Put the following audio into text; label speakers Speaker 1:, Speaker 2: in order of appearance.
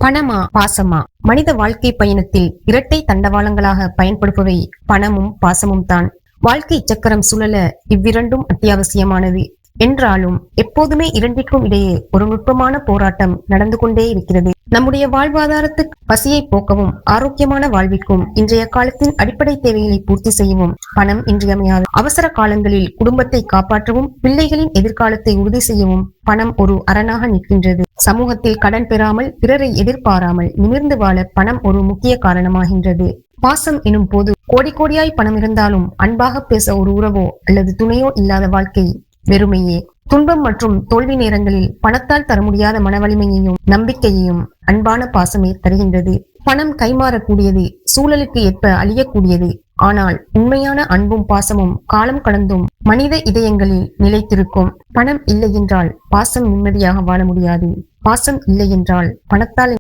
Speaker 1: பணமா பாசமா? மனித வாழ்க்கை பயணத்தில் இரட்டை தண்டவாளங்களாக பயன்படுபவை பணமும் பாசமும் தான். வாழ்க்கை சக்கரம் சுழல இவ்விரண்டும் அத்தியாவசியமானது என்றாலும் எப்போதுமே இரண்டிற்கும் இடையே ஒரு நுட்பமான போராட்டம் நடந்து கொண்டே இருக்கிறது. நம்முடைய வாழ்வாதாரத்துக்கு பசியை போக்கவும் ஆரோக்கியமான வாழ்விற்கும் இன்றைய காலத்தின் அடிப்படை தேவைகளை பூர்த்தி செய்யவும் பணம் இன்றியமையாது. அவசர காலங்களில் குடும்பத்தை காப்பாற்றவும் பிள்ளைகளின் எதிர்காலத்தை உறுதி செய்யவும் பணம் ஒரு அரணாக நிற்கின்றது. சமூகத்தில் கடன் பெறாமல் பிறரை எதிர்பாராமல் நிமிர்ந்து வாழ பணம் ஒரு முக்கிய காரணமாகின்றது. பாசம் எனும் போது கோடி கோடியாய் பணம் இருந்தாலும் அன்பாக பேச ஒரு உறவோ அல்லது துணையோ இல்லாத வாழ்க்கை வெறுமையே. துன்பம் மற்றும் தோல்வி நேரங்களில் பணத்தால் தர முடியாத மனவலிமையையும் நம்பிக்கையையும் அன்பான பாசமே தருகின்றது. பணம் கைமாறக்கூடியது, சூழலுக்கு ஏற்ப அழியக்கூடியது. ஆனால் உண்மையான அன்பும் பாசமும் காலம் கடந்தும் மனித இதயங்களில் நிலைத்திருக்கும். பணம் இல்லை என்றால் பாசம் நிம்மதியாக வாழ முடியாது. பாசம் இல்லை என்றால் பணத்தால்